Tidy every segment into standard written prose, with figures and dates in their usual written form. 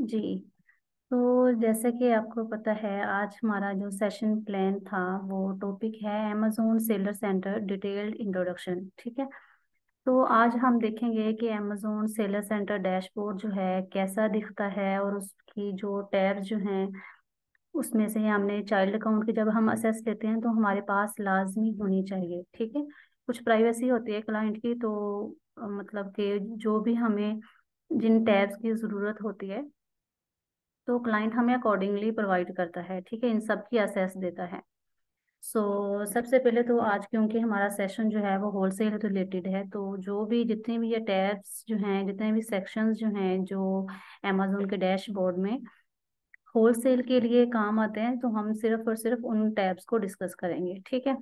जी। तो जैसे कि आपको पता है, आज हमारा जो सेशन प्लान था वो टॉपिक है Amazon seller centre detailed introduction. ठीक है। तो आज हम देखेंगे कि अमेजोन सेलर सेंटर डैशबोर्ड जो है कैसा दिखता है, और उसकी जो टैब्स जो हैं उसमें से हमने चाइल्ड अकाउंट की जब हम असेस लेते हैं तो हमारे पास लाजमी होनी चाहिए। ठीक है। कुछ प्राइवेसी होती है क्लाइंट की, तो मतलब कि जो भी हमें जिन टैब्स की ज़रूरत होती है तो क्लाइंट हमें अकॉर्डिंगली प्रोवाइड करता है। ठीक है, इन सब की असेस देता है। सबसे पहले तो आज क्योंकि हमारा सेशन जो है वो होलसेल रिलेटेड है, तो जो भी जितने भी ये टैब्स जो हैं, जितने भी सेक्शंस जो हैं जो अमेजोन के डैशबोर्ड में होलसेल के लिए काम आते हैं, तो हम सिर्फ और सिर्फ उन टैब्स को डिस्कस करेंगे। ठीक है।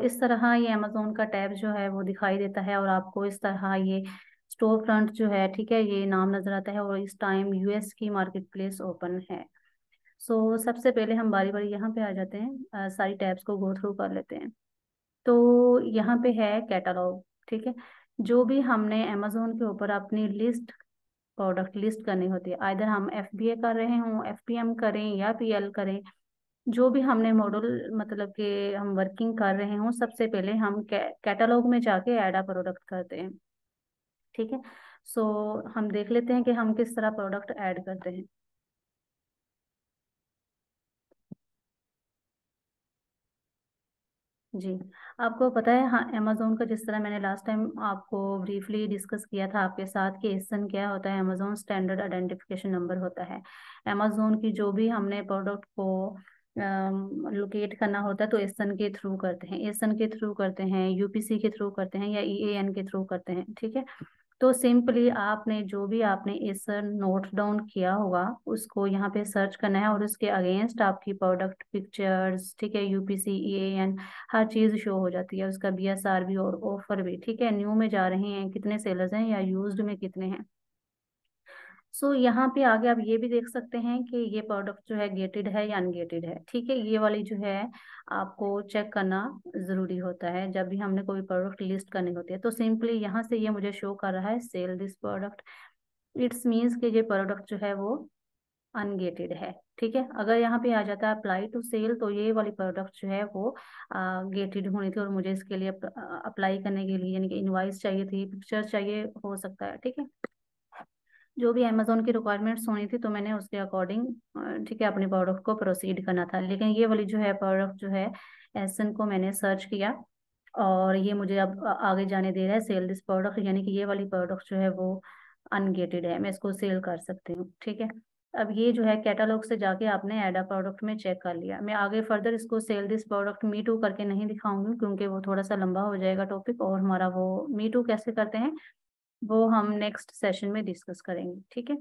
इस तरह ये अमेजोन का टैब जो है वो दिखाई देता है, और आपको इस तरह ये स्टोर फ्रंट जो है, ठीक है, ये नाम नजर आता है, और इस टाइम यूएस की मार्केट प्लेस ओपन है। सबसे पहले हम बारी बारी यहाँ पे आ जाते हैं, सारी टैब्स को गो थ्रू कर लेते हैं। तो यहाँ पे है कैटलॉग। ठीक है। जो भी हमने अमेजोन के ऊपर अपनी लिस्ट, प्रोडक्ट लिस्ट करनी होती है, आइधर हम एफबीए कर रहे हों, एफपीएम करें या पीएल करें, जो भी हमने मॉडल मतलब कि हम वर्किंग कर रहे हों, सबसे पहले हम कैटलॉग में जाके ऐड अ प्रोडक्ट करते हैं। ठीक है। सो हम देख लेते हैं कि हम किस तरह प्रोडक्ट ऐड करते हैं। जी। आपको पता है, हाँ, अमेजोन का जिस तरह मैंने लास्ट टाइम आपको ब्रीफली डिस्कस किया था आपके साथ कि एसन क्या होता है, अमेजोन स्टैंडर्ड आइडेंटिफिकेशन नंबर होता है। अमेजोन की जो भी हमने प्रोडक्ट को लोकेट करना होता है तो एसन के थ्रू करते हैं, एसन के थ्रू करते हैं, यूपीसी के थ्रू करते हैं, या ईएएन के थ्रू करते हैं। ठीक है। तो सिंपली आपने जो भी आपने इस नोट डाउन किया होगा उसको यहाँ पे सर्च करना है, और उसके अगेंस्ट आपकी प्रोडक्ट पिक्चर्स, ठीक है, यूपीसी, ईएएन, हर चीज शो हो जाती है, उसका बीएसआर भी और ऑफर भी। ठीक है, न्यू में जा रहे हैं कितने सेलर्स हैं, या यूज्ड में कितने हैं। यहाँ पे आगे आप ये भी देख सकते हैं कि ये प्रोडक्ट जो है गेटेड है या अनगेटेड है। ठीक है, ये वाली जो है आपको चेक करना जरूरी होता है जब भी हमने कोई प्रोडक्ट लिस्ट करनी होती है। तो सिंपली यहाँ से ये मुझे शो कर रहा है sell this product, it's means कि ये प्रोडक्ट जो है वो अनगेटेड है। ठीक है। अगर यहाँ पे आ जाता है अप्लाई टू सेल, तो ये वाली प्रोडक्ट जो है वो गेटेड होनी थी, और मुझे इसके लिए अप्लाई करने के लिए यानी कि इनवाइस चाहिए थी, पिक्चर चाहिए हो सकता है। ठीक है, जो भी अमेजोन की रिक्वायरमेंट्स होनी थी तो मैंने उसके अकॉर्डिंग, ठीक है, अपने प्रोडक्ट को प्रोसीड करना था। लेकिन ये वाली जो है प्रोडक्ट जो है, एसन को मैंने सर्च किया और ये मुझे अब आगे जाने दे रहा है सेल दिस प्रोडक्ट, यानी कि ये वाली प्रोडक्ट जो है वो अनगेटेड है, मैं इसको सेल कर सकती हूँ। ठीक है। अब ये जो है कैटलॉग से जाके आपने एडा प्रोडक्ट में चेक कर लिया। मैं आगे फर्दर इसको sell this product me too करके नहीं दिखाऊंगी, क्योंकि वो थोड़ा सा लंबा हो जाएगा टॉपिक, और हमारा वो मी टू कैसे करते हैं वो हम नेक्स्ट सेशन में डिस्कस करेंगे। ठीक है।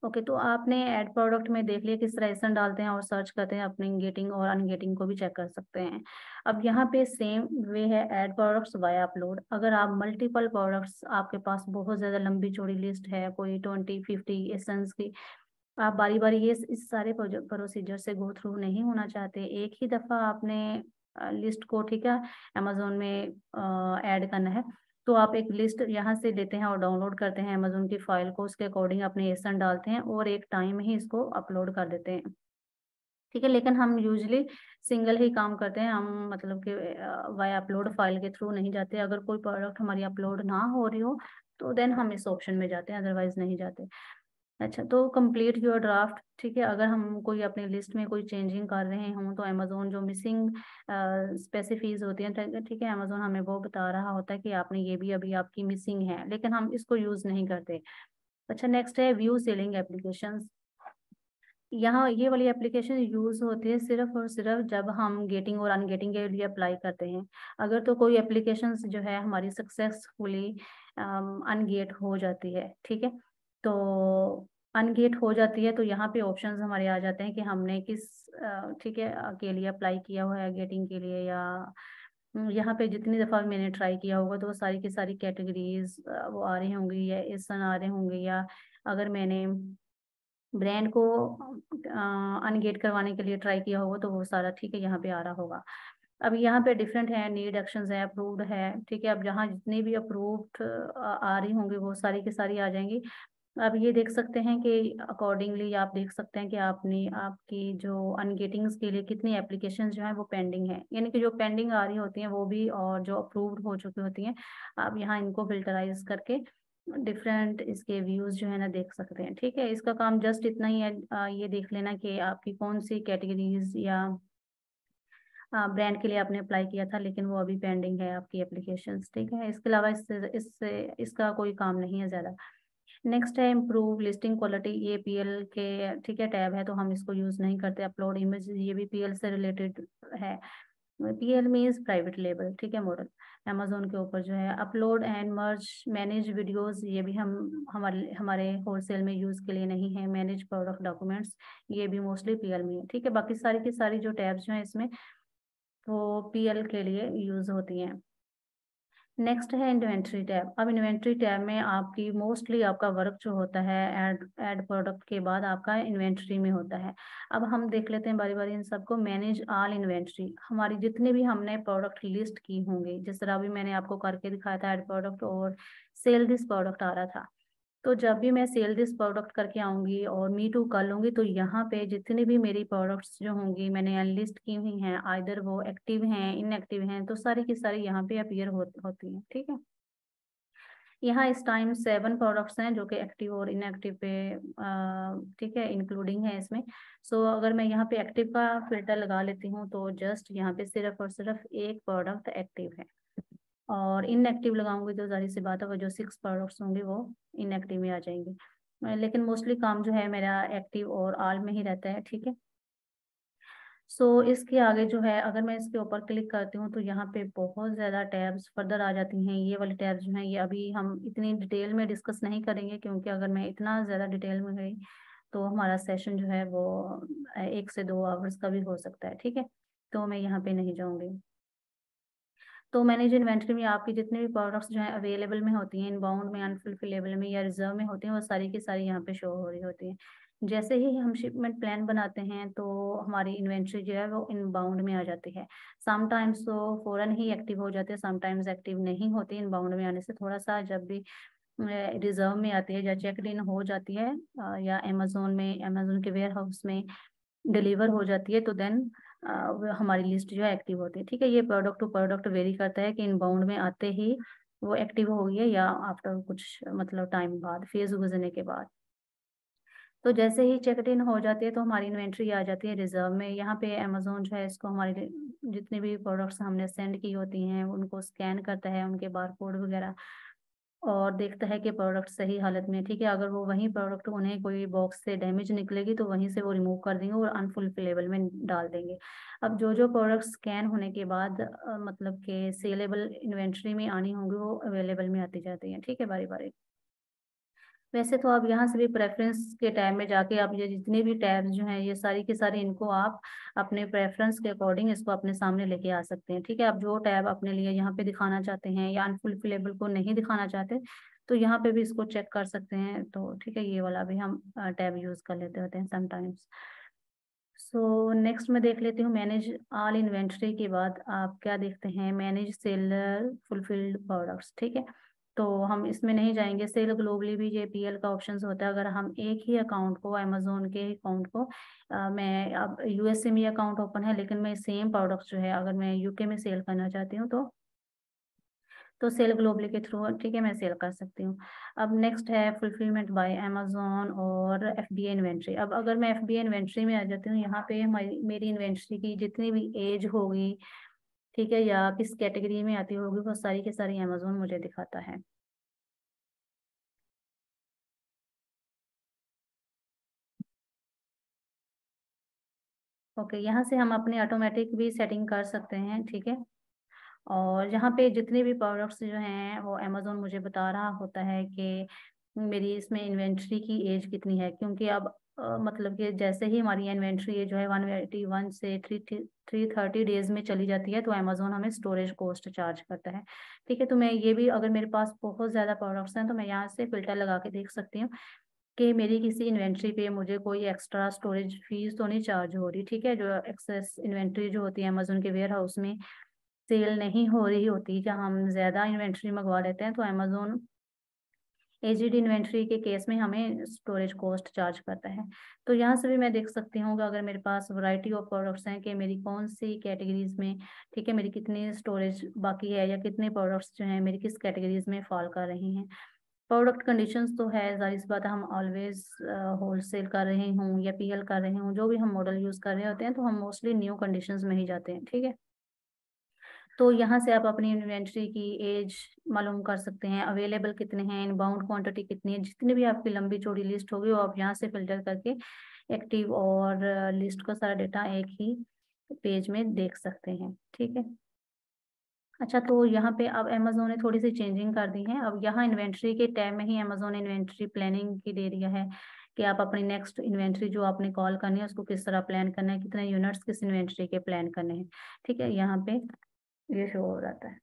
ओके, तो आपने ऐड प्रोडक्ट में देख लिया किस तरह एसन डालते हैं और सर्च करते हैं, अपनी गेटिंग और अनगेटिंग को भी चेक कर सकते हैं। अब यहाँ पे सेम वे है ऐड प्रोडक्ट्स वाया अपलोड। अगर आप मल्टीपल प्रोडक्ट्स, आपके पास बहुत ज़्यादा लंबी चौड़ी लिस्ट है, कोई 20-50 एसेंस की, आप बारी बारी ये इस सारे प्रोसीजर से गो थ्रू नहीं होना चाहते, एक ही दफ़ा आपने लिस्ट को, ठीक है, अमेजोन में ऐड करना है, तो आप एक लिस्ट यहाँ से लेते हैं और डाउनलोड करते हैं अमेजोन की फाइल को, उसके अकॉर्डिंग अपने एसन डालते हैं और एक टाइम में ही इसको अपलोड कर देते हैं। ठीक है, लेकिन हम यूजली सिंगल ही काम करते हैं, हम मतलब कि वाया अपलोड फाइल के थ्रू नहीं जाते। अगर कोई प्रोडक्ट हमारी अपलोड ना हो रही हो तो देन हम इस ऑप्शन में जाते हैं, अदरवाइज नहीं जाते। अच्छा, तो कंप्लीट योर ड्राफ्ट। ठीक है, अगर हम कोई अपनी लिस्ट में कोई चेंजिंग कर रहे हों तो अमेजोन जो मिसिंग स्पेसिफीज होती हैं, ठीक है, अमेजोन हमें वो बता रहा होता है कि आपने ये भी अभी आपकी मिसिंग है, लेकिन हम इसको यूज नहीं करते। अच्छा, नेक्स्ट है व्यू सेलिंग एप्लीकेशंस। यहाँ ये वाली एप्लीकेशन यूज होती है सिर्फ और सिर्फ जब हम गेटिंग और अनगेटिंग के लिए अप्लाई करते हैं। अगर तो कोई एप्लीकेशन जो है हमारी सक्सेसफुली अनगेट हो जाती है, ठीक है, तो अनगेट हो जाती है तो यहाँ पे ऑप्शंस हमारे आ जाते हैं कि हमने किस ठीक है के लिए अप्लाई किया हुआ है, गेटिंग के लिए, या यहाँ पे जितनी दफ़ा भी मैंने ट्राई किया होगा तो वो सारी की सारी कैटेगरीज वो आ रही होंगी, या एसन आ रहे होंगे, या अगर मैंने ब्रांड को अनगेट करवाने के लिए ट्राई किया होगा तो वो सारा, ठीक है, यहाँ पे आ रहा होगा। अब यहाँ पे डिफरेंट है, नीड एक्शंस है, अप्रूव्ड है। ठीक है, अब जहाँ जितनी भी अप्रूव्ड आ रही होंगी वो सारी की सारी आ जाएंगी। आप ये देख सकते हैं कि अकॉर्डिंगली आप देख सकते हैं कि आपने आपकी जो अनगेटिंग्स के लिए कितनी एप्लीकेशंस जो हैं वो पेंडिंग है, यानी कि जो पेंडिंग आ रही होती हैं वो भी, और जो अप्रूव्ड हो चुकी होती हैं, आप यहाँ इनको फिल्टराइज करके डिफरेंट इसके व्यूज जो है ना देख सकते हैं। ठीक है, इसका काम जस्ट इतना ही है, ये देख लेना कि आपकी कौन सी कैटेगरीज या ब्रांड के लिए आपने अप्लाई किया था, लेकिन वो अभी पेंडिंग है आपकी एप्लीकेशंस। ठीक है, इसके अलावा इससे इससे इसका कोई काम नहीं है ज़्यादा। नेक्स्ट है इम्प्रूव लिस्टिंग क्वालिटी, ये पीएल के ठीक है टैब है, तो हम इसको यूज़ नहीं करते। अपलोड इमेज, ये भी पीएल से रिलेटेड है। पीएल मीन्स प्राइवेट लेबल, ठीक है, मॉडल। अमेजोन के ऊपर जो है upload and merge manage videos, ये भी हम हमारे हमारे होलसेल में यूज़ के लिए नहीं है। मैनेज प्रोडक्ट डॉक्यूमेंट्स, ये भी मोस्टली पीएल में है। ठीक है, बाकी सारी की सारी जो टैब्स जो हैं इसमें वो पीएल के लिए यूज़ होती हैं। नेक्स्ट है इन्वेंट्री टैब। अब इन्वेंट्री टैब में आपकी मोस्टली आपका वर्क जो होता है ऐड प्रोडक्ट के बाद आपका इन्वेंट्री में होता है। अब हम देख लेते हैं बारी बारी इन सबको। मैनेज ऑल इन्वेंट्री, हमारी जितने भी हमने प्रोडक्ट लिस्ट की होंगी, जिस तरह अभी मैंने आपको करके दिखाया था ऐड प्रोडक्ट और सेल दिस प्रोडक्ट आ रहा था, तो जब भी मैं सेल दिस प्रोडक्ट करके आऊंगी और मी टू कर लूंगी, तो यहाँ पे जितनी भी मेरी प्रोडक्ट्स जो होंगी मैंने अनलिस्ट की हुई हैं, आइदर वो एक्टिव हैं इनएक्टिव हैं, तो सारी की सारी यहाँ पे अपीयर होती हैं। ठीक है, यहाँ इस टाइम 7 प्रोडक्ट्स हैं जो कि एक्टिव और इनएक्टिव पे ठीक है इंक्लूडिंग है इसमें। सो अगर मैं यहाँ पे एक्टिव का फिल्टर लगा लेती हूँ तो जस्ट यहाँ पे सिर्फ और सिर्फ एक प्रोडक्ट एक्टिव है, और इनएक्टिव लगाऊंगी तो जाहिर सी बात है वो जो 6 प्रोडक्ट्स होंगे वो इनएक्टिव में आ जाएंगे। लेकिन मोस्टली काम जो है मेरा एक्टिव और ऑल में ही रहता है। ठीक है, सो इसके आगे जो है अगर मैं इसके ऊपर क्लिक करती हूँ तो यहाँ पे बहुत ज़्यादा टैब्स फर्दर आ जाती हैं। ये वाली टैब्स जो हैं ये अभी हम इतनी डिटेल में डिस्कस नहीं करेंगे, क्योंकि अगर मैं इतना ज़्यादा डिटेल में गई तो हमारा सेशन जो है वो 1 से 2 आवर्स का भी हो सकता है। ठीक है, तो मैं यहाँ पे नहीं जाऊँगी। तो मैनेज इन्वेंट्री में आपकी जितने भी प्रोडक्ट्स जो है अवेलेबल में होती हैं, इनबाउंड में, अनफुलफिलेबल में या रिजर्व में होती हैं, वो सारी की सारी यहाँ पे शो हो रही होती हैं। जैसे ही हम शिपमेंट प्लान बनाते हैं तो हमारी इन्वेंट्री जो है वो इनबाउंड में आ जाती है। समटाइम्स तो फौरन ही एक्टिव हो जाती है, समटाइम्स एक्टिव नहीं होती। इनबाउंड में आने से थोड़ा सा जब भी रिजर्व में आती है या चेकड इन हो जाती है या अमेजोन में, अमेजोन के वेयर हाउस में डिलीवर हो जाती है, तो देन हमारी लिस्ट जो है एक्टिव होती है। ठीक है, ये प्रोडक्ट टू प्रोडक्ट वेरी करता है कि इनबाउंड में आते ही वो एक्टिव हो गई है या आफ्टर कुछ मतलब टाइम बाद, फेज गुजरने के बाद। तो जैसे ही चेकड इन हो जाती है तो हमारी इन्वेंट्री आ जाती है रिजर्व में। यहाँ पे अमेजोन जो है इसको हमारी जितने भी प्रोडक्ट्स हमने सेंड की होती हैं उनको स्कैन करता है, उनके बारकोड वगैरह, और देखता है कि प्रोडक्ट सही हालत में। ठीक है, अगर वो वही प्रोडक्ट उन्हें कोई बॉक्स से डैमेज निकलेगी तो वहीं से वो रिमूव कर देंगे और अनफुलफिलेबल में डाल देंगे। अब जो जो प्रोडक्ट स्कैन होने के बाद मतलब कि सेलेबल इन्वेंट्री में आनी होंगी वो अवेलेबल में आती जाती हैं। ठीक है, बारी बारी। वैसे तो आप यहाँ से भी प्रेफरेंस के टैब में जाके आप ये जितने भी टैब्स जो हैं ये सारी की सारी इनको आप अपने प्रेफरेंस के अकॉर्डिंग इसको अपने सामने लेके आ सकते हैं। ठीक है, आप जो टैब अपने लिए यहाँ पे दिखाना चाहते हैं या अनफुलफिलेबल को नहीं दिखाना चाहते तो यहाँ पे भी इसको चेक कर सकते हैं। तो ठीक है, ये वाला भी हम टैब यूज कर लेते होते हैं समटाइम्स। सो नेक्स्ट मैं देख लेती हूँ मैनेज ऑल इन्वेंट्री के बाद आप क्या देखते हैं, मैनेज सेलर फुलफिल्ड प्रोडक्ट्स। ठीक है, तो हम इसमें नहीं जाएंगे। सेल ग्लोबली भी ये पीएल का ऑप्शन होता है। अगर हम एक ही अकाउंट को, अमेजोन के अकाउंट को मैं अब यूएसए में अकाउंट ओपन है लेकिन मैं सेम प्रोडक्ट्स जो है अगर मैं यूके में सेल करना चाहती हूँ तो सेल ग्लोबली के थ्रू ठीक है मैं सेल कर सकती हूँ। अब नेक्स्ट है फुलफिलमेंट बाय अमेजोन और एफबीए इन्वेंट्री। अब अगर मैं एफबीए इन्वेंट्री में आ जाती हूँ, यहाँ पे हमारी मेरी इन्वेंट्री की जितनी भी एज होगी, ठीक है, या किस कैटेगरी में आती होगी, वो सारी की सारी अमेजोन मुझे दिखाता है। ओके, यहाँ से हम अपने ऑटोमेटिक भी सेटिंग कर सकते हैं। ठीक है, और यहाँ पे जितने भी प्रोडक्ट्स जो हैं वो अमेजोन मुझे बता रहा होता है कि मेरी इसमें इन्वेंट्री की एज कितनी है, क्योंकि अब मतलब कि जैसे ही हमारी इन्वेंट्री एज जो है 181 से 330 डेज में चली जाती है तो अमेजोन हमें स्टोरेज कॉस्ट चार्ज करता है। ठीक है, तो मैं ये भी अगर मेरे पास बहुत ज़्यादा प्रोडक्ट्स हैं तो मैं यहाँ से फिल्टर लगा के देख सकती हूँ कि मेरी किसी इन्वेंट्री पे मुझे कोई एक्स्ट्रा स्टोरेज फीस तो नहीं चार्ज हो रही। ठीक है, जो एक्सेस इन्वेंट्री जो होती है अमेजोन के वेयर हाउस में सेल नहीं हो रही होती, जहाँ हम ज़्यादा इन्वेंट्री मंगवा लेते हैं तो अमेजोन एजिड इन्वेंट्री के केस में हमें स्टोरेज कॉस्ट चार्ज करता है। तो यहाँ से भी मैं देख सकती हूँ कि अगर मेरे पास वैरायटी ऑफ प्रोडक्ट्स हैं कि मेरी कौन सी कैटेगरीज में, ठीक है, मेरी कितनी स्टोरेज बाकी है या कितने प्रोडक्ट्स जो हैं मेरी किस कैटेगरीज में फॉल कर रही हैं। प्रोडक्ट कंडीशंस तो है, जाहिर सी बात है, हम ऑलवेज होलसेल कर रहे हूँ या पीएल कर रहे हूँ, जो भी हम मॉडल यूज कर रहे होते हैं तो हम मोस्टली न्यू कंडीशंस में ही जाते हैं, ठीक है। तो यहाँ से आप अपनी इन्वेंट्री की एज मालूम कर सकते हैं, अवेलेबल कितने हैं, इनबाउंड क्वांटिटी कितनी है, जितनी भी आपकी लंबी चौड़ी लिस्ट होगी वो आप यहाँ से फिल्टर करके एक्टिव और लिस्ट का सारा डेटा एक ही पेज में देख सकते हैं, ठीक है। अच्छा, तो यहाँ पे अब अमेजोन ने थोड़ी सी चेंजिंग कर दी है। अब यहाँ इन्वेंट्री के टैब में ही अमेजोन इन्वेंट्री प्लानिंग की दे दिया है कि आप अपनी नेक्स्ट इन्वेंट्री जो आपने कॉल करनी है उसको किस तरह प्लान करना है, कितने यूनिट्स किस इन्वेंट्री के प्लान करने हैं, ठीक है। यहाँ पे ये शो हो जाता है।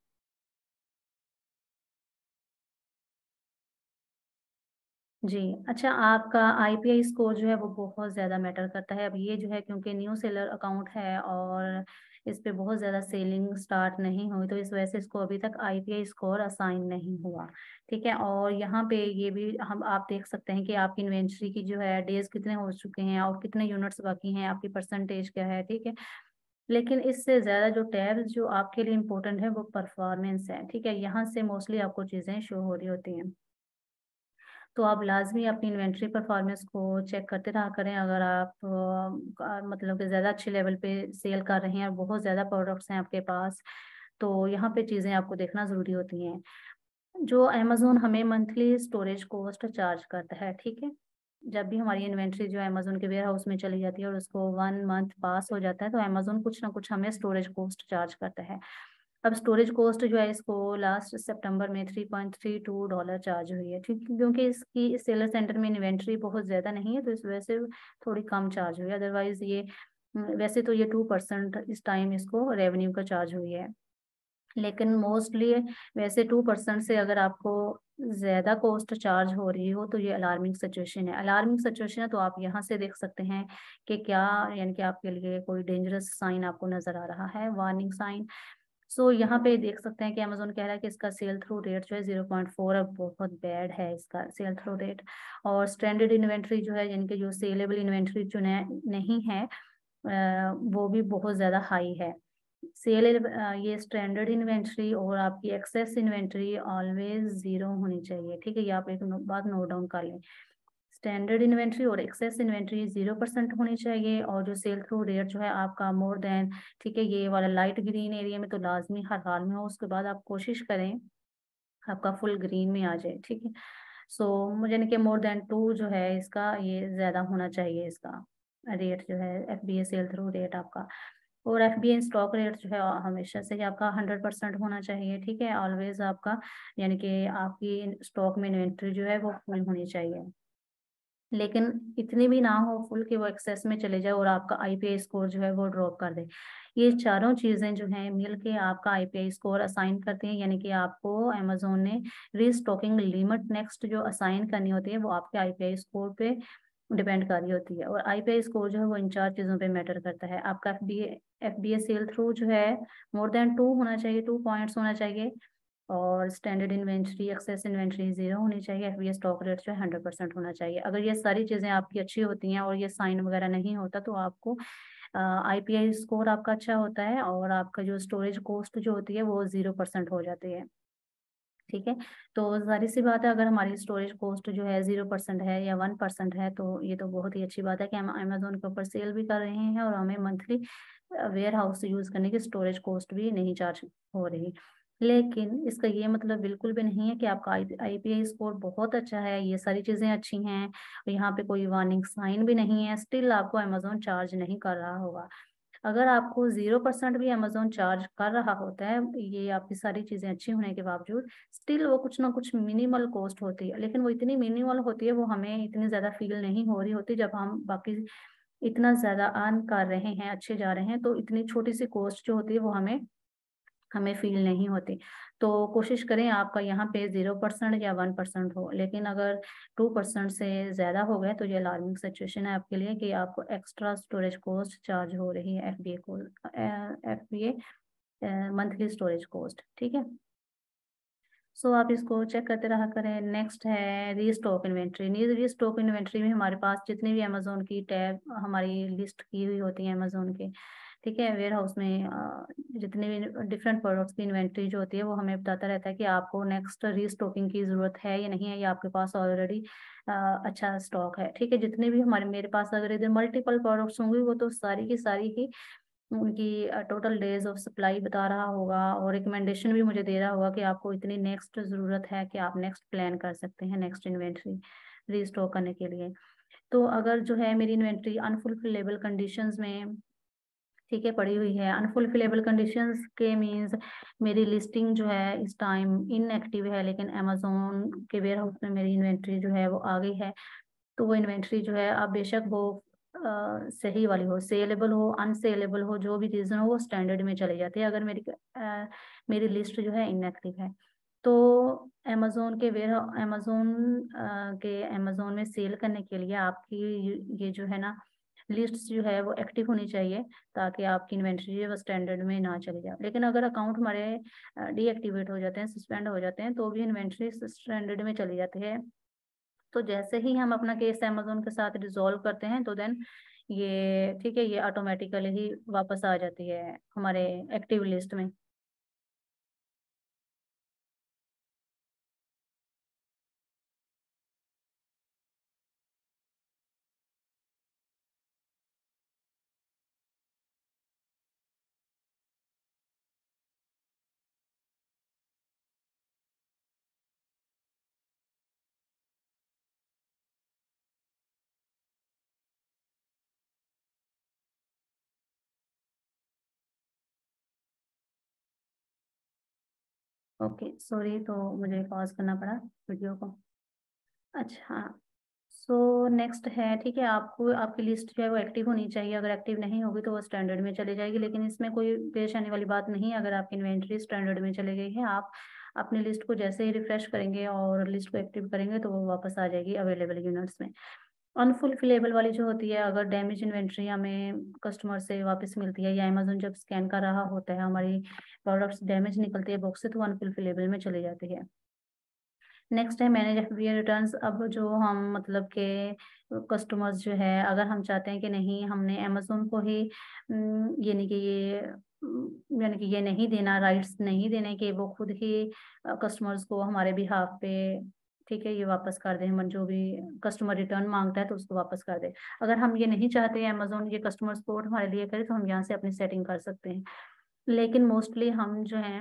जी। अच्छा, आपका आईपीआई स्कोर जो है वो बहुत ज़्यादा मैटर करता है। अब ये जो है क्योंकि न्यू सेलर अकाउंट है और इस पे बहुत ज़्यादा सेलिंग स्टार्ट नहीं हुई, तो इस वजह से इसको अभी तक आईपीआई स्कोर असाइन नहीं हुआ, ठीक है। और यहाँ पे ये भी हम आप देख सकते हैं कि आपकी इन्वेंट्री की जो है डेज कितने हो चुके हैं और कितने यूनिट्स बाकी हैं, आपकी परसेंटेज क्या है, ठीक है। लेकिन इससे ज़्यादा जो टैब्स जो आपके लिए इम्पोर्टेंट है वो परफॉर्मेंस है, ठीक है। यहाँ से मोस्टली आपको चीज़ें शो हो रही होती हैं। तो आप लाजमी अपनी इन्वेंट्री परफॉर्मेंस को चेक करते रहा करें। अगर आप मतलब कि ज़्यादा अच्छे लेवल पे सेल कर रहे हैं और बहुत ज़्यादा प्रोडक्ट्स हैं आपके पास, तो यहाँ पे चीज़ें आपको देखना ज़रूरी होती हैं। जो अमेजोन हमें मंथली स्टोरेज कॉस्ट चार्ज करता है, ठीक है। जब भी हमारी इन्वेंट्री जो अमेजोन के वेयर हाउस में चली जाती है और उसको 1 मंथ पास हो जाता है तो अमेजोन कुछ ना कुछ हमें स्टोरेज कॉस्ट चार्ज करता है। अब स्टोरेज कॉस्ट जो है इसको लास्ट सितंबर में $3.32 चार्ज हुई है, ठीक, क्योंकि इसकी सेलर सेंटर में इन्वेंट्री बहुत ज़्यादा नहीं है तो इस वजह से थोड़ी कम चार्ज हुई है। अदरवाइज ये वैसे तो ये 2% इस टाइम इसको रेवेन्यू का चार्ज हुई है, लेकिन मोस्टली वैसे 2% से अगर आपको ज़्यादा कॉस्ट चार्ज हो रही हो तो ये अलार्मिंग सिचुएशन है। अलार्मिंग सिचुएशन है तो आप यहाँ से देख सकते हैं कि क्या, यानी कि आपके लिए कोई डेंजरस साइन आपको नज़र आ रहा है, वार्निंग साइन। सो यहाँ पे देख सकते हैं कि अमेजोन कह रहा है कि इसका सेल थ्रू रेट जो है 0.4, अब बहुत बैड है इसका सेल थ्रू रेट। और स्टैंडर्ड इन्वेंट्री जो है, यानी कि जो सेलेबल इन्वेंट्री जो नहीं है, वो भी बहुत ज़्यादा हाई है। सेल ये स्टैंडर्ड इन्वेंट्री और आपकी एक्सेस इन्वेंट्री ऑलवेज जीरो होनी चाहिए, ठीक है। ये आप एक बात नोट डाउन कर लें, स्टैंडर्ड इन्वेंट्री और एक्सेस इन्वेंट्री 0% होनी चाहिए, और जो सेल थ्रू रेट जो है आपका मोर देन, ठीक है, ये वाला लाइट ग्रीन एरिया में तो लाजमी हर हाल में हो, उसके बाद आप कोशिश करें आपका फुल ग्रीन में आ जाए, ठीक है। सो मुझे यानी कि मोर देन 2 जो है इसका ये ज़्यादा होना चाहिए, इसका रेट जो है एफबीए सेल थ्रू रेट आपका। और एफबीए स्टॉक रेट जो है हमेशा से ही आपका 100% होना चाहिए, ठीक है, ऑलवेज आपका, यानी कि आपकी स्टॉक में इन्वेंट्री जो है वो फुल होनी चाहिए, लेकिन इतनी भी ना हो फुल कि वो एक्सेस में चले जाए और आपका आईपीआई स्कोर जो है वो ड्रॉप कर दे। ये चारों चीज़ें जो हैं मिल के आपका आईपीआई स्कोर असाइन करती हैं, यानी कि आपको अमेजोन ने रीस्टॉकिंग लिमिट नेक्स्ट जो असाइन करनी होती है वो आपके आईपीआई स्कोर पे डिपेंड कर रही होती है। और आईपीआई स्कोर जो है वो इन 4 चीज़ों पे मैटर करता है। आपका एफबीए सेल थ्रू जो है मोर देन 2 होना चाहिए, 2 पॉइंट्स होना चाहिए, और स्टैंडर्ड इन्वेंट्री एक्सेस इन्वेंट्री 0 होनी चाहिए, एफबीए स्टॉक रेट जो है 100% होना चाहिए। अगर ये सारी चीज़ें आपकी अच्छी होती हैं और ये साइन वगैरह नहीं होता तो आपको आईपीआई स्कोर आपका अच्छा होता है और आपका जो स्टोरेज कॉस्ट जो होती है वो 0% हो जाती है, ठीक है। तो जाहिर सी बात है अगर हमारी स्टोरेज कॉस्ट जो है 0% है या 1% है तो ये तो बहुत ही अच्छी बात है कि हम अमेजोन के ऊपर सेल भी कर रहे हैं और हमें मंथली वेयर हाउस यूज करने की स्टोरेज कॉस्ट भी नहीं चार्ज हो रही। लेकिन इसका ये मतलब बिल्कुल भी नहीं है कि आपका आईपीआई स्कोर बहुत अच्छा है, ये सारी चीज़ें अच्छी हैं, यहाँ पे कोई वार्निंग साइन भी नहीं है, स्टिल आपको अमेजोन चार्ज नहीं कर रहा होगा। अगर आपको 0% भी अमेजोन चार्ज कर रहा होता है, ये आपकी सारी चीज़ें अच्छी होने के बावजूद, स्टिल वो कुछ ना कुछ मिनिमल कॉस्ट होती है, लेकिन वो इतनी मिनिमल होती है, वो हमें इतनी ज़्यादा फील नहीं हो रही होती। जब हम बाकी इतना ज़्यादा अर्न कर रहे हैं, अच्छे जा रहे हैं, तो इतनी छोटी सी कॉस्ट जो होती है वो हमें हमें फील नहीं होती। तो कोशिश करें आपका यहाँ पे 0% या 1% हो, लेकिन अगर 2% से ज़्यादा हो गए तो ये अलार्मिंग सिचुएशन है आपके लिए कि आपको एक्स्ट्रा स्टोरेज कॉस्ट चार्ज हो रही है, एफबीए मंथली स्टोरेज कॉस्ट, ठीक है। सो आप इसको चेक करते रहा करें। नेक्स्ट है रीस्टॉक इन्वेंट्री। रीस्टॉक इन्वेंट्री में हमारे पास जितनी भी अमेजोन की टैब हमारी लिस्ट की हुई होती है अमेजोन के, ठीक है, वेयर हाउस में जितने भी डिफरेंट प्रोडक्ट्स की इन्वेंट्री जो होती है वो हमें बताता रहता है कि आपको नेक्स्ट रीस्टॉकिंग की ज़रूरत है या नहीं है, या आपके पास ऑलरेडी अच्छा स्टॉक है। ठीक है, जितने भी हमारे मेरे पास अगर इधर मल्टीपल प्रोडक्ट्स होंगे वो तो सारी की सारी ही उनकी टोटल डेज ऑफ सप्लाई बता रहा होगा, और रिकमेंडेशन भी मुझे दे रहा होगा कि आपको इतनी नेक्स्ट ज़रूरत है कि आप नेक्स्ट प्लान कर सकते हैं नेक्स्ट इन्वेंट्री रीस्टॉक करने के लिए। तो अगर जो है मेरी इन्वेंट्री अनफुलफिलेबल कंडीशंस में, ठीक है, पड़ी हुई है, अनफुलफिलेबल कंडीशंस के मींस मेरी लिस्टिंग जो है इस टाइम इनएक्टिव है, लेकिन अमेजोन के वेयर हाउस में मेरी इन्वेंट्री जो है वो आ गई है, तो वो इन्वेंट्री जो है अब बेशक वो सही वाली हो, सेलेबल हो, अनसेलेबल हो, जो भी रीजन हो वो स्टैंडर्ड में चली जाती है अगर मेरी लिस्ट जो है इनएक्टिव है। तो अमेजोन में सेल करने के लिए आपकी ये जो है ना लिस्ट जो है वो एक्टिव होनी चाहिए, ताकि आपकी इन्वेंट्री जो है वो स्टैंडर्ड में ना चली जाए। लेकिन अगर अकाउंट हमारे डीएक्टिवेट हो जाते हैं, सस्पेंड हो जाते हैं, तो भी इन्वेंट्री स्टैंडर्ड में चली जाती है। तो जैसे ही हम अपना केस अमेजोन के साथ रिजॉल्व करते हैं तो देन ये, ठीक है, ये ऑटोमेटिकली ही वापस आ जाती है हमारे एक्टिव लिस्ट में। ओके, सॉरी, तो मुझे पॉज करना पड़ा वीडियो को। अच्छा, सो नेक्स्ट है, ठीक है, आपको आपकी लिस्ट जो है वो एक्टिव होनी चाहिए। अगर एक्टिव नहीं होगी तो वो स्टैंडर्ड में चली जाएगी, लेकिन इसमें कोई पेश आने वाली बात नहीं है। अगर आपकी इन्वेंट्री स्टैंडर्ड में चली गई है, आप अपनी लिस्ट को जैसे ही रिफ्रेश करेंगे और लिस्ट को एक्टिव करेंगे तो वो वापस आ जाएगी अवेलेबल यूनिट्स में। अनफुलफिलेबल वाली जो होती है, अगर डैमेज इन्वेंट्री हमें कस्टमर से वापस मिलती है या अमेजोन जब स्कैन कर रहा होता है हमारी प्रोडक्ट्स डैमेज निकलती है बॉक्स से, तो अनफुलफिलेबल में चली जाती है। नेक्स्ट है मैनेज एफबीआई रिटर्न्स। अब जो हम मतलब के कस्टमर्स जो है, अगर हम चाहते हैं कि नहीं, हमने अमेजोन को ही यानी कि यानी कि ये नहीं देना, राइट्स नहीं देने कि वो खुद ही कस्टमर्स को हमारे बिहाफ पे, ठीक है, ये वापस कर दे, हम जो भी कस्टमर रिटर्न मांगता है तो उसको वापस कर दे। अगर हम ये नहीं चाहते हैं अमेजोन ये कस्टमर सपोर्ट हमारे लिए करे, तो हम यहाँ से अपनी सेटिंग कर सकते हैं। लेकिन मोस्टली हम जो है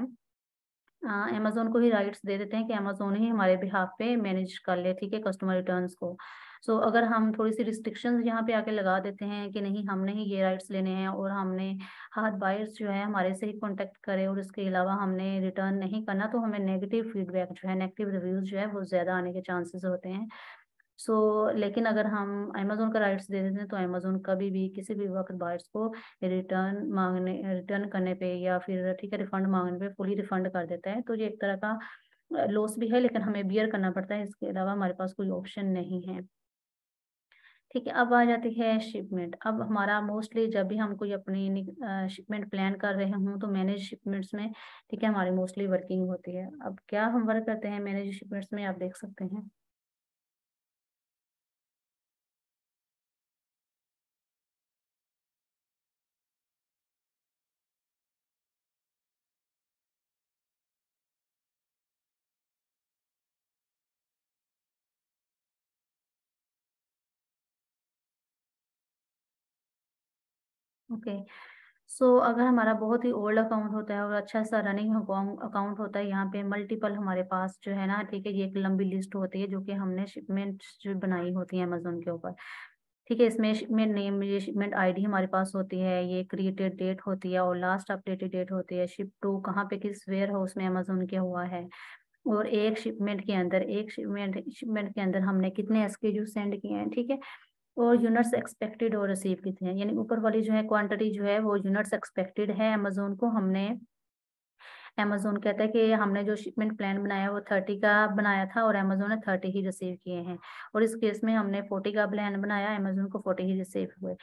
अमेजोन को ही राइट्स दे देते हैं कि अमेजोन ही हमारे बिहाफ पे मैनेज कर ले, ठीक है, कस्टमर रिटर्न्स को। सो अगर हम थोड़ी सी रिस्ट्रिक्शंस यहाँ पे आके लगा देते हैं कि नहीं, हमने ही ये राइट्स लेने हैं, और हमने हर बायर्स जो है हमारे से ही कांटेक्ट करे, और इसके अलावा हमने रिटर्न नहीं करना, तो हमें नेगेटिव फीडबैक जो है, नेगेटिव रिव्यूज जो है वो ज़्यादा आने के चांसेस होते हैं। सो लेकिन अगर हम अमेजोन का राइट्स दे देते हैं तो अमेजोन कभी भी किसी भी वक्त बायर्स को रिटर्न करने पे या फिर, ठीक है, रिफंड मांगने पे फुली रिफंड कर देता है। तो ये एक तरह का लॉस भी है, लेकिन हमें बियर करना पड़ता है, इसके अलावा हमारे पास कोई ऑप्शन नहीं है। ठीक है, अब आ जाती है शिपमेंट। अब हमारा मोस्टली जब भी हम कोई अपनी शिपमेंट प्लान कर रहे हों तो मैनेज शिपमेंट्स में, ठीक है, हमारी मोस्टली वर्किंग होती है। अब क्या हम वर्क करते हैं मैनेज शिपमेंट्स में, आप देख सकते हैं। ओके, सो अगर हमारा बहुत ही ओल्ड अकाउंट होता है और अच्छा सा रनिंग अकाउंट होता है, यहाँ पे मल्टीपल हमारे पास जो है ना, ठीक है, ये एक लंबी लिस्ट होती है जो कि हमने शिपमेंट जो बनाई होती है अमेजोन के ऊपर। ठीक है, इसमें शिपमेंट नेम, ये शिपमेंट आईडी हमारे पास होती है, ये क्रिएटेड डेट होती है और लास्ट अपडेटेड डेट होती है, शिप टू कहाँ पे किस वेयर हाउस में अमेजोन के हुआ है, और एक शिपमेंट के अंदर हमने कितने एसकेयू सेंड किए हैं, ठीक है, और यूनिट्स एक्सपेक्टेड और रिसीव कितने हैं। यानी ऊपर वाली जो है क्वांटिटी जो है वो यूनिट्स एक्सपेक्टेड है अमेजोन को। हमने अमेजोन कहता है कि हमने जो शिपमेंट प्लान बनाया वो 30 का बनाया था और अमेजोन ने 30 ही रिसीव किए हैं, और इस केस में हमने 40 का प्लान बनाया, अमेजोन को 40 ही रिसीव हुए।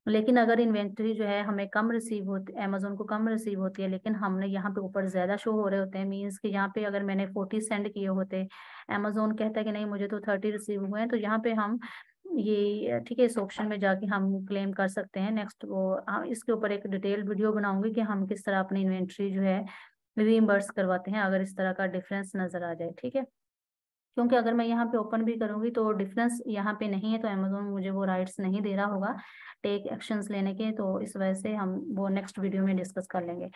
लेकिन अगर इन्वेंट्री जो है हमें कम रिसीव होती, अमेजोन को कम रिसीव होती है, लेकिन हमने यहाँ पे ऊपर ज्यादा शो हो रहे होते हैं, मीन्स कि यहाँ पे अगर मैंने 40 सेंड किए होते, अमेजोन कहता है कि नहीं मुझे तो 30 रिसीव हुए हैं, तो यहाँ पे हम ये ठीक है इस ऑप्शन में जाके हम क्लेम कर सकते हैं। नेक्स्ट वो इसके ऊपर एक डिटेल वीडियो बनाऊंगी कि हम किस तरह अपनी इन्वेंट्री जो है रीइंबर्स करवाते हैं अगर इस तरह का डिफरेंस नजर आ जाए, ठीक है। क्योंकि अगर मैं यहाँ पे ओपन भी करूंगी तो डिफरेंस यहाँ पे नहीं है, तो अमेजोन मुझे वो राइट्स नहीं दे रहा होगा टेक एक्शंस लेने के, तो इस वजह से हम वो नेक्स्ट वीडियो में डिस्कस कर लेंगे।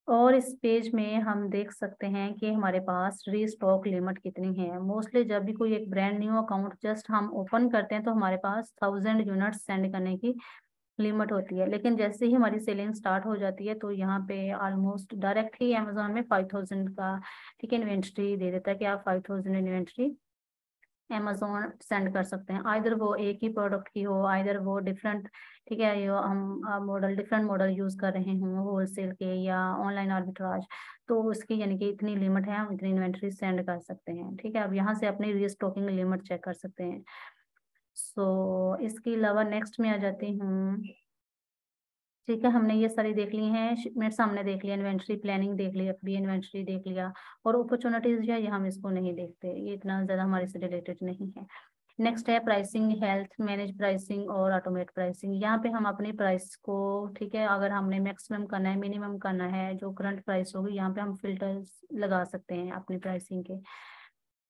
और इस पेज में हम देख सकते हैं कि हमारे पास रीस्टॉक लिमिट कितनी है। मोस्टली जब भी कोई एक ब्रांड न्यू अकाउंट जस्ट हम ओपन करते हैं तो हमारे पास 1000 यूनिट्स सेंड करने की लिमिट होती है, लेकिन जैसे ही हमारी सेलिंग स्टार्ट हो जाती है तो यहाँ पे ऑलमोस्ट डायरेक्ट ही अमेजोन में 5000 का ठीक है इन्वेंट्री दे देता है कि आप 5000 इन्वेंट्री अमेजोन सेंड कर सकते हैं। आइदर वो एक ही प्रोडक्ट की हो, आइदर वो डिफरेंट ठीक है ये हम मॉडल डिफरेंट मॉडल यूज कर रहे हों होलसेल के या ऑनलाइन आर्बिट्राज, तो उसकी यानी कि इतनी लिमिट है, हम इतनी इन्वेंट्री सेंड कर सकते हैं, ठीक है। अब यहाँ से अपनी रीस्टॉकिंग लिमिट चेक कर सकते हैं। सो इसके अलावा नेक्स्ट में आ जाती हूँ, ठीक है। हमने ये सारी देख ली हैं, शिपमेंट्स हमने देख लिया, इन्वेंट्री प्लानिंग देख ली, एफबी इन्वेंट्री देख लिया, और अपॉर्चुनिटीज है ये हम इसको नहीं देखते, ये इतना ज्यादा हमारे से रिलेटेड नहीं है। नेक्स्ट है प्राइसिंग, हेल्थ, मैनेज प्राइसिंग और ऑटोमेट प्राइसिंग। यहाँ पे हम अपनी प्राइस को ठीक है अगर हमने मैक्सिमम करना है मिनिमम करना है, जो करंट प्राइस होगी यहाँ पे हम फिल्टर्स लगा सकते हैं अपनी प्राइसिंग के।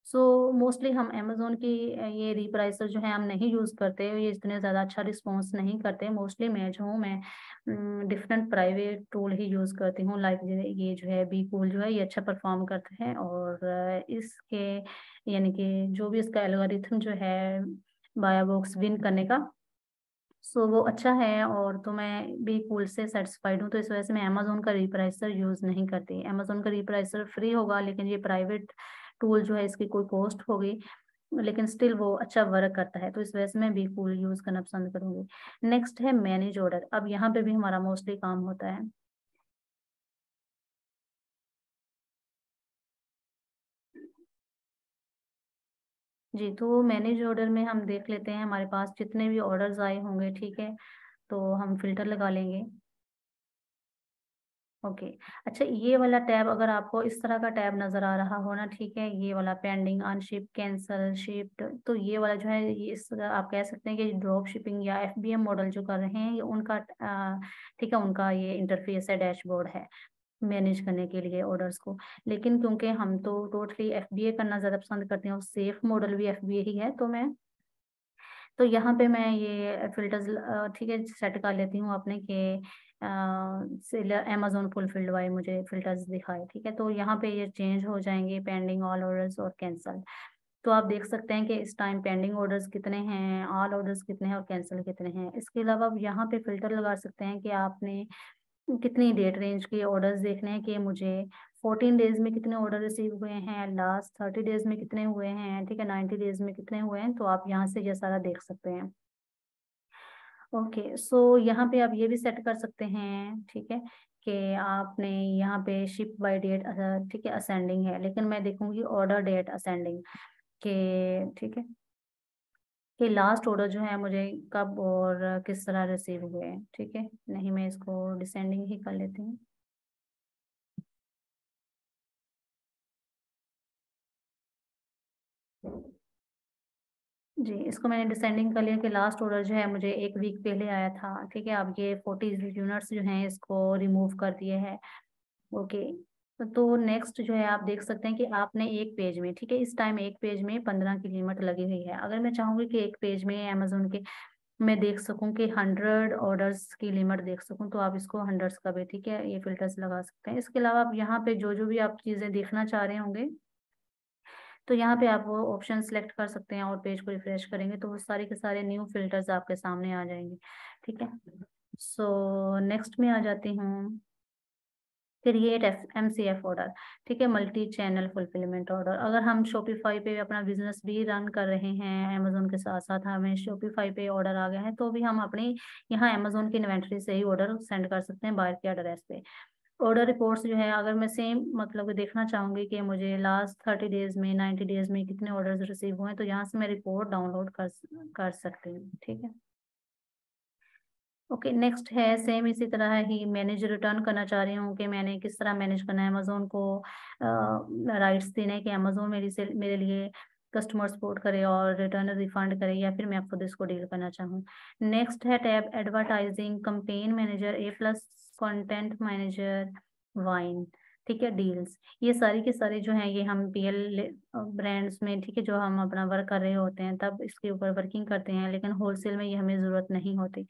सो मोस्टली हम अमेजोन की ये रिप्राइसर जो है हम नहीं यूज करते, ये इतने ज्यादा अच्छा रिस्पॉन्स नहीं करते। मोस्टली मैं जो हूँ मैं डिफरेंट प्राइवेट टूल ही यूज करती हूँ, लाइक ये जो है बी कूल जो है ये अच्छा परफॉर्म करता है, और इसके यानी कि जो भी इसका एल्गोरिथम जो है बायाबॉक्स विन करने का, सो वो अच्छा है, और तो मैं बी कूल से सेटिस्फाइड हूँ, तो इस वजह से मैं अमेजोन का रिप्राइसर यूज नहीं करती। अमेजोन का रिप्राइसर फ्री होगा, लेकिन ये प्राइवेट टूल जो है इसकी कोई कॉस्ट होगी, लेकिन स्टिल वो अच्छा वर्क करता है, तो इस वजह से मैं बी कूल यूज करना पसंद करूंगी। नेक्स्ट है मैनेज ऑर्डर। अब यहाँ पे भी हमारा मोस्टली काम होता है। जी, तो मैनेज ऑर्डर में हम देख लेते हैं हमारे पास जितने भी ऑर्डर्स आए होंगे, ठीक है, तो हम फिल्टर लगा लेंगे। ओके। अच्छा, ये वाला टैब अगर आपको इस तरह का टैब नजर आ रहा हो ना, ठीक है, ये वाला पेंडिंग, अनशिप, कैंसल, शिफ्ट, तो ये वाला जो है ये इस आप कह सकते हैं कि ड्रॉप शिपिंग या एफबीएम मॉडल जो कर रहे हैं ये उनका ठीक है उनका ये इंटरफेस है, डैशबोर्ड है मैनेज करने के लिए ऑर्डर्स को। लेकिन क्योंकि हम तो टोटली एफबीए करना ज्यादा पसंद करते हैं और सेफ मॉडल भी एफबीए ही है, तो मैं तो यहाँ पे मैं ये फिल्टर्स ठीक है सेट कर लेती हूँ अपने के अमेजोन फुलफिल्ड वाई मुझे फिल्टर्स दिखाए, ठीक है, तो यहाँ पे ये चेंज हो जाएंगे, पेंडिंग, ऑल ऑर्डर्स और कैंसल। तो आप देख सकते हैं कि इस टाइम पेंडिंग ऑर्डर्स कितने हैं, ऑल ऑर्डर्स कितने हैं और कैंसिल कितने हैं। इसके अलावा आप यहाँ पे फिल्टर लगा सकते हैं कि आपने कितनी डेट रेंज के ऑर्डर्स देखने हैं, कि मुझे 14 डेज में कितने ऑर्डर रिसीव हुए हैं, लास्ट 30 डेज में कितने हुए हैं, ठीक है, 90 डेज में कितने हुए हैं, तो आप यहाँ से ये सारा देख सकते हैं। ओके, सो यहाँ पे आप ये भी सेट कर सकते हैं, ठीक है, कि आपने यहाँ पे शिप बाय डेट ठीक है असेंडिंग है, लेकिन मैं देखूंगी ऑर्डर डेट असेंडिंग के, ठीक है, कि लास्ट ऑर्डर जो है मुझे कब और किस तरह रिसीव हुए हैं, ठीक है। नहीं, मैं इसको डिसेंडिंग ही कर लेती हूँ। जी, इसको मैंने डिसेंडिंग कर लिया कि लास्ट ऑर्डर जो है मुझे एक वीक पहले आया था, ठीक है। अब ये 40 यूनिट्स जो हैं इसको रिमूव कर दिए हैं। ओके, तो नेक्स्ट जो है आप देख सकते हैं कि आपने एक पेज में, ठीक है, इस टाइम एक पेज में 15 की लिमिट लगी हुई है। अगर मैं चाहूंगी कि एक पेज में अमेजोन के मैं देख सकूं कि 100 ऑर्डर्स की लिमिट देख सकूं, तो आप इसको हंड्रेड्स का भी ठीक है ये फिल्टर्स लगा सकते हैं। इसके अलावा आप यहाँ पे जो जो भी आप चीजें देखना चाह रहे होंगे, तो यहाँ पे आप वो ऑप्शन सेलेक्ट कर सकते हैं और पेज को रिफ्रेश करेंगे तो वो सारे के सारे न्यू फिल्टर्स आपके सामने आ जाएंगे, ठीक है। सो नेक्स्ट में आ जाती हूँ, क्रिएट एमसीएफ ऑर्डर, ठीक है, मल्टी चैनल फुलफिलमेंट ऑर्डर। अगर हम शॉपिफाई पे अपना बिजनेस भी रन कर रहे हैं अमेजोन के साथ साथ, हमें शॉपिफाई पे ऑर्डर आ गया है, तो भी हम अपनी यहाँ अमेजोन की इन्वेंट्री से ही ऑर्डर सेंड कर सकते हैं बायर के एड्रेस पे। ऑर्डर रिपोर्ट्स जो है अगर मैं सेम मतलब कि देखना चाहूंगी कि मुझे लास्ट 30 डेज में 90 डेज में कितने ऑर्डर्स रिसीव हुए हैं, तो यहाँ से मैं रिपोर्ट डाउनलोड कर सकती हूँ, ठीक है। ओके, नेक्स्ट है सेम इसी तरह ही मैनेज रिटर्न करना चाह रही हूँ कि मैंने किस तरह मैनेज करना है अमेजोन को राइट्स देने हैं कि अमेजोन मेरे लिए कस्टमर सपोर्ट करे और रिटर्न रिफंड करे, या फिर मैं खुद इसको डील करना चाहूँ। नेक्स्ट है टैब एडवर्टाइजिंग, कैंपेन मैनेजर, ए प्लस, कंटेंट मैनेजर, वाइन। ठीक है, डील्स। ये सारी के सारे जो हैं ये हम पीएल ब्रांड्स में, ठीक है, जो हम अपना वर्क कर रहे होते हैं तब इसके ऊपर वर्किंग करते हैं, लेकिन होलसेल में ये हमें ज़रूरत नहीं होती।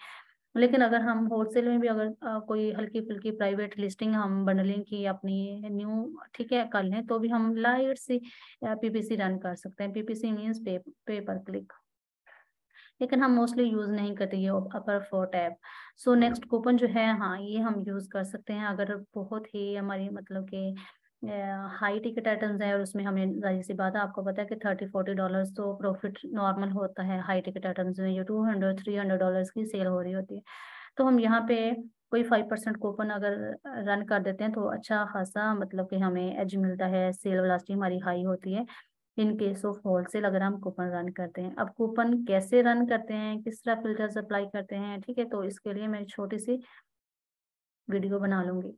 लेकिन अगर हम होलसेल में भी अगर कोई हल्की फुल्की प्राइवेट लिस्टिंग हम बंडलिंग की अपनी न्यू, ठीक है, कर लें तो भी हम लाइट सी पीपीसी रन कर सकते हैं। पीपीसी मीन्स पे पर क्लिक, लेकिन हम मोस्टली यूज नहीं करते ये upper four tab. So next coupon जो है, हाँ, ये हम यूज कर सकते हैं अगर बहुत ही हमारी मतलब कि हाई टिकट आइटम्स है और उसमें हमें, जाहिर सी बात है, आपको पता है कि $30-40 तो प्रॉफिट नॉर्मल होता है हाई टिकट आइटम्स में, ये $200-300 की सेल हो रही होती है। तो हम यहाँ पे कोई 5% कूपन अगर रन कर देते हैं तो अच्छा खासा मतलब कि हमें एज मिलता है, सेल वेलोसिटी हमारी हाई होती है इन केस ऑफ होलसेल अगर हम कूपन रन करते हैं। अब कूपन कैसे रन करते हैं, किस तरह फिल्टर्स अप्लाई करते हैं, ठीक है, तो इसके लिए मैं छोटी सी वीडियो बना लूंगी।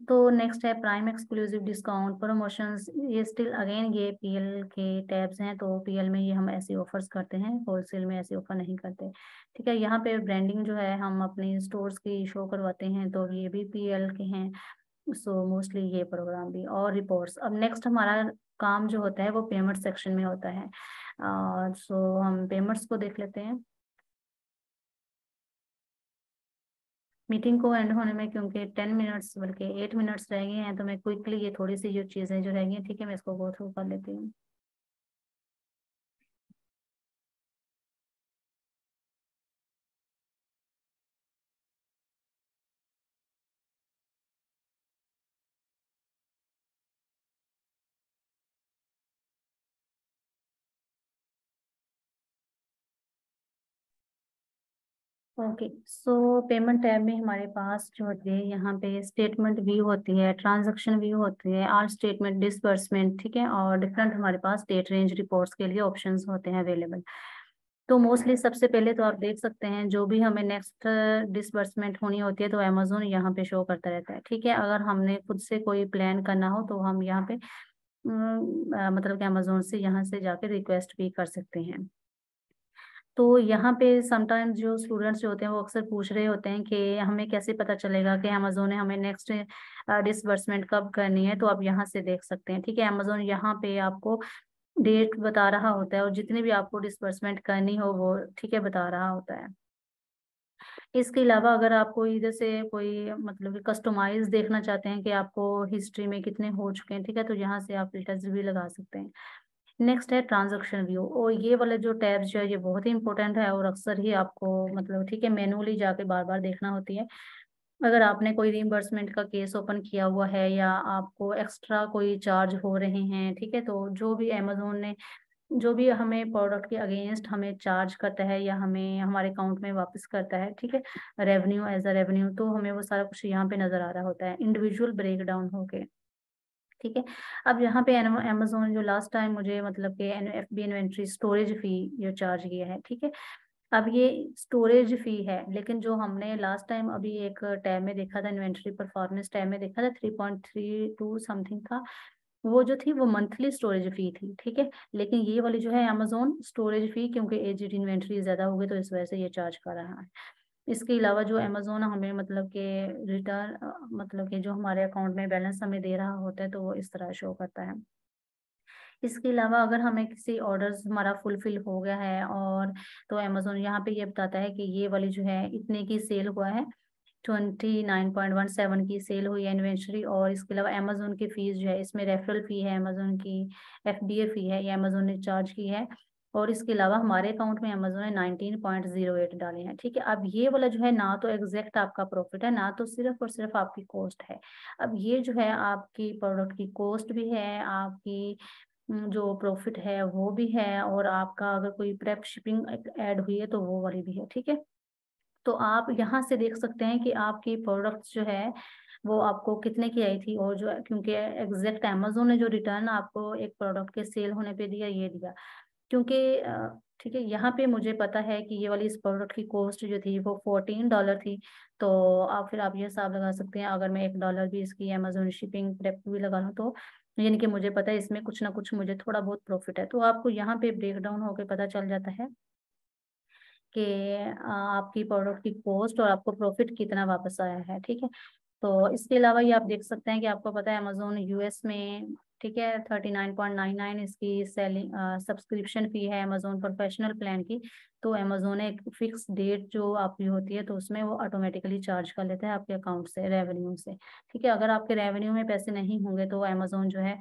तो नेक्स्ट है प्राइम एक्सक्लूसिव डिस्काउंट प्रमोशंस। ये स्टिल अगेन ये पीएल के टैब्स हैं, तो पीएल में ये हम ऐसे ऑफर्स करते हैं, होलसेल में ऐसे ऑफर नहीं करते। ठीक है, यहाँ पे ब्रांडिंग जो है हम अपनी स्टोर्स की शो करवाते हैं, तो ये भी पीएल के हैं। सो मोस्टली ये प्रोग्राम भी और रिपोर्ट्स। अब नेक्स्ट हमारा काम जो होता है वो पेमेंट सेक्शन में होता है। सो हम पेमेंट्स को देख लेते हैं। मीटिंग को एंड होने में क्योंकि 10 मिनट्स बल्कि 8 मिनट्स रह गए हैं, तो मैं क्विकली ये थोड़ी सी जो चीज़ें जो रह गई हैं, ठीक है, मैं इसको गो थ्रू कर लेती हूँ। ओके, सो पेमेंट टैब में हमारे पास जो होती है यहाँ पे स्टेटमेंट व्यू होती है, ट्रांजैक्शन व्यू होती है, ऑल स्टेटमेंट, डिसबर्समेंट, ठीक है, और डिफरेंट हमारे पास डेट रेंज रिपोर्ट्स के लिए ऑप्शंस होते हैं अवेलेबल। तो मोस्टली सबसे पहले तो आप देख सकते हैं जो भी हमें नेक्स्ट डिसबर्समेंट होनी होती है तो अमेजोन यहाँ पे शो करता रहता है। ठीक है, अगर हमने खुद से कोई प्लान करना हो तो हम यहाँ पे मतलब कि अमेजोन से यहाँ से जाके रिक्वेस्ट भी कर सकते हैं। तो यहाँ पे समटाइम्स जो स्टूडेंट्स जो होते हैं वो अक्सर पूछ रहे होते हैं कि हमें कैसे पता चलेगा कि अमेजोन ने हमें नेक्स्ट डिसबर्समेंट कब करनी है, तो आप यहाँ से देख सकते हैं। ठीक है, अमेजोन यहाँ पे आपको डेट बता रहा होता है और जितनी भी आपको डिसबर्समेंट करनी हो वो, ठीक है, बता रहा होता है। इसके अलावा अगर आपको इधर से कोई मतलब कि कस्टमाइज देखना चाहते हैं कि आपको हिस्ट्री में कितने हो चुके हैं, ठीक है, तो यहाँ से आप फिल्टर्स भी लगा सकते हैं। नेक्स्ट है ट्रांजैक्शन व्यू, और ये वाले जो टैब्स जो है ये बहुत ही इंपॉर्टेंट है और अक्सर ही आपको मतलब, ठीक है, मैनुअली जाके बार बार देखना होती है। अगर आपने कोई रिइंबर्समेंट का केस ओपन किया हुआ है या आपको एक्स्ट्रा कोई चार्ज हो रहे हैं, ठीक है, तो जो भी अमेजोन ने जो भी हमें प्रोडक्ट के अगेंस्ट हमें चार्ज करता है या हमें हमारे अकाउंट में वापस करता है, ठीक है, रेवेन्यू एज अ रेवेन्यू, तो हमें वो सारा कुछ यहाँ पे नजर आ रहा होता है इंडिविजुअल ब्रेक डाउन होके। ठीक है, अब यहाँ पे अमेजोन जो लास्ट टाइम मुझे मतलब कि एफबी इन्वेंट्री स्टोरेज फी जो चार्ज किया है, ठीक है, अब ये स्टोरेज फी है, लेकिन जो हमने लास्ट टाइम अभी एक टैब में देखा था, इन्वेंट्री परफॉर्मेंस टैब में देखा था, 3.32 समथिंग था, वो जो थी वो मंथली स्टोरेज फी थी। ठीक है, लेकिन ये वाली जो है अमेजोन स्टोरेज फी, क्योंकि एजिड इन्वेंट्री ज्यादा हो गई तो इस वजह से ये चार्ज कर रहा है। इसके अलावा जो अमेजोन हमें मतलब के रिटर्न मतलब कि जो हमारे अकाउंट में बैलेंस हमें दे रहा होता है तो वो इस तरह शो करता है। इसके अलावा अगर हमें किसी ऑर्डर्स हमारा फुलफिल हो गया है और तो अमेजोन यहाँ पे ये बताता है कि ये वाली जो है इतने की सेल हुआ है, 29.17 की सेल हुई है इन्वेंट्री। और इसके अलावा अमेजोन की फीस जो है, इसमें रेफरल फी है, अमेजोन की एफडीए फी है, ये अमेजोन ने चार्ज की है। और इसके अलावा हमारे अकाउंट में अमेजोन ने 19.08 डाले हैं। ठीक है, अब ये वाला जो है ना तो एग्जैक्ट आपका प्रॉफिट है, ना तो सिर्फ और सिर्फ आपकी कॉस्ट है। अब ये जो है आपकी प्रोडक्ट की कॉस्ट भी है, आपकी जो प्रॉफिट है वो भी है, और आपका अगर कोई प्रेप शिपिंग ऐड हुई है तो वो वाली भी है। ठीक है, तो आप यहाँ से देख सकते हैं कि आपकी प्रोडक्ट जो है वो आपको कितने की आई थी, और जो क्योंकि एग्जैक्ट अमेजोन ने जो रिटर्न आपको एक प्रोडक्ट के सेल होने पे दिया ये दिया, क्योंकि ठीक है, यहाँ पे मुझे पता है कि ये वाली इस प्रोडक्ट की कॉस्ट जो थी वो $14 थी। तो आप ये हिसाब लगा सकते हैं, अगर मैं $1 भी इसकी अमेजोन शिपिंग प्रेप भी लगा लूँ तो यानी कि मुझे पता है इसमें कुछ ना कुछ मुझे थोड़ा बहुत प्रॉफिट है। तो आपको यहाँ पे ब्रेक डाउन होकर पता चल जाता है कि आपकी प्रोडक्ट की कॉस्ट और आपको प्रॉफिट कितना वापस आया है। ठीक है, तो इसके अलावा ये आप देख सकते हैं कि आपको पता है अमेजोन यूएस में, ठीक है, 39.99 इसकी सेलिंग सब्सक्रिप्शन फी है अमेजोन प्रोफेशनल प्लान की। तो अमेजोन एक फिक्स डेट जो आपकी होती है तो उसमें वो ऑटोमेटिकली चार्ज कर लेता है आपके अकाउंट से, रेवेन्यू से। ठीक है, अगर आपके रेवेन्यू में पैसे नहीं होंगे तो अमेजोन जो है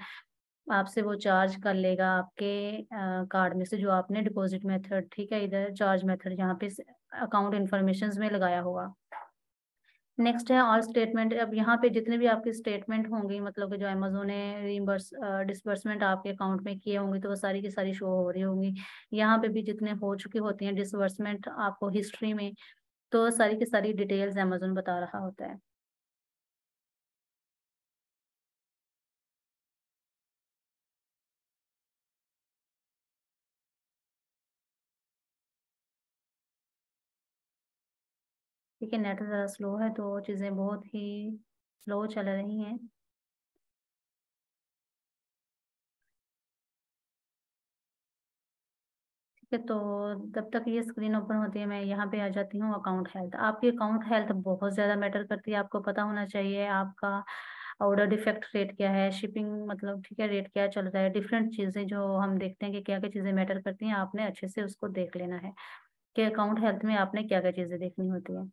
आपसे वो चार्ज कर लेगा आपके कार्ड में से, जो आपने डिपॉजिट मेथड, ठीक है, इधर चार्ज मेथड यहाँ पे अकाउंट इन्फॉर्मेशन में लगाया होगा। नेक्स्ट है ऑल स्टेटमेंट। अब यहाँ पे जितने भी आपके स्टेटमेंट होंगी, मतलब कि जो अमेजोन ने रिइम्बर्स डिसबर्समेंट आपके अकाउंट में किए होंगे तो वो सारी की सारी शो हो रही होंगी। यहाँ पे भी जितने हो चुकी होती हैं डिसबर्समेंट आपको हिस्ट्री में, तो सारी की सारी डिटेल्स अमेजोन बता रहा होता है। ठीक है, नेट ज़रा स्लो है तो चीज़ें बहुत ही स्लो चल रही हैं। ठीक है, तो जब तक ये स्क्रीन ओपन होती है मैं यहाँ पे आ जाती हूँ अकाउंट हेल्थ। आपकी अकाउंट हेल्थ बहुत ज़्यादा मैटर करती है, आपको पता होना चाहिए आपका ऑर्डर डिफेक्ट रेट क्या है, शिपिंग मतलब ठीक है रेट क्या चल रहा है, डिफरेंट चीज़ें जो हम देखते हैं कि क्या क्या चीज़ें मैटर करती हैं, आपने अच्छे से उसको देख लेना है कि अकाउंट हेल्थ में आपने क्या क्या चीज़ें देखनी होती है।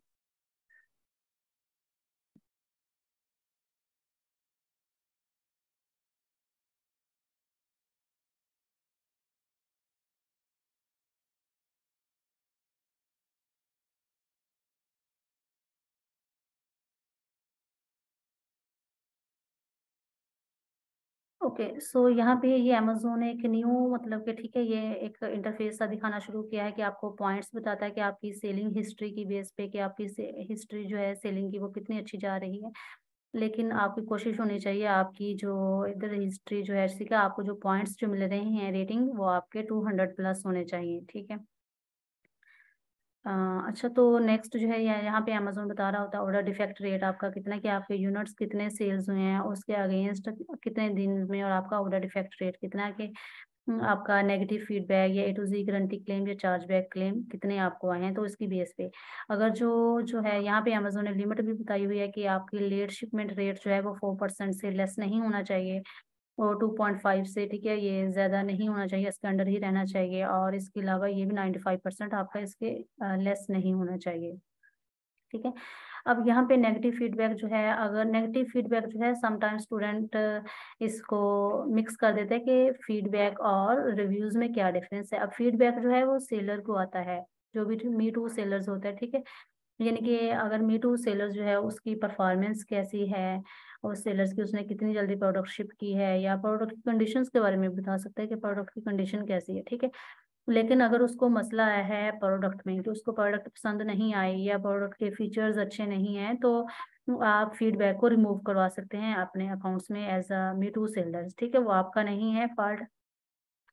ओके, सो यहाँ पे ये अमेजोन ने एक न्यू मतलब कि ठीक है ये एक इंटरफेस सा दिखाना शुरू किया है कि आपको पॉइंट्स बताता है कि आपकी सेलिंग हिस्ट्री की बेस पे कि आपकी हिस्ट्री जो है सेलिंग की वो कितनी अच्छी जा रही है। लेकिन आपकी कोशिश होनी चाहिए आपकी जो इधर हिस्ट्री जो है इसी का आपको जो पॉइंट्स जो मिल रहे हैं रेटिंग वो आपके 200+ होने चाहिए। ठीक है, अ, अच्छा, तो नेक्स्ट जो है यहाँ पे अमेजोन बता रहा होता है ऑर्डर डिफेक्ट रेट आपका कितना, कि आपके यूनिट्स कितने सेल्स हुए हैं उसके अगेंस्ट कितने दिन में, और आपका ऑर्डर डिफेक्ट रेट कितना है, कि आपका नेगेटिव फीडबैक या A to Z guarantee claim या चार्जबैक क्लेम कितने आपको आए हैं। तो इसकी बेस पे अगर जो जो है यहाँ पे अमेजोन ने लिमिट भी बताई हुई है कि आपकी लेट शिपमेंट रेट जो है वो 4% से लेस नहीं होना चाहिए, और 2.5 से, ठीक है, ये ज़्यादा नहीं होना चाहिए, इसके अंडर ही रहना चाहिए, और इसके अलावा ये भी 95% आपका इसके लेस नहीं होना चाहिए। ठीक है, अब यहाँ पे नेगेटिव फीडबैक जो है, अगर नेगेटिव फीडबैक जो है समटाइम स्टूडेंट इसको मिक्स कर देते हैं कि फीडबैक और रिव्यूज में क्या डिफरेंस है। अब फीडबैक जो है वो सेलर को आता है, जो भी मी टू सेलर्स होते हैं। ठीक है, यानी कि अगर मी टू सेलर जो है उसकी परफॉर्मेंस कैसी है, और सेलर्स की उसने कितनी जल्दी प्रोडक्ट शिप की है, या प्रोडक्ट की कंडीशंस के बारे में भी बता सकता है कि प्रोडक्ट की कंडीशन कैसी है। ठीक है, लेकिन अगर उसको मसला आया है प्रोडक्ट में कि उसको प्रोडक्ट पसंद नहीं आई या प्रोडक्ट के फीचर्स अच्छे नहीं हैं, तो आप फीडबैक को रिमूव करवा सकते हैं अपने अकाउंट्स में as a me too sellers. ठीक है, वो आपका नहीं है पार्ट,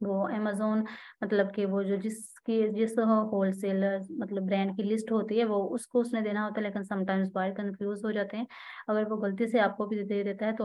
वो अमेजोन मतलब कि वो जो जिस होलसेलर मतलब ब्रांड की लिस्ट होती है वो उसको उसने देना होता है, लेकिन समटाइम्स बायर कंफ्यूज हो जाते हैं। अगर वो गलती से आपको भी दे देता है तो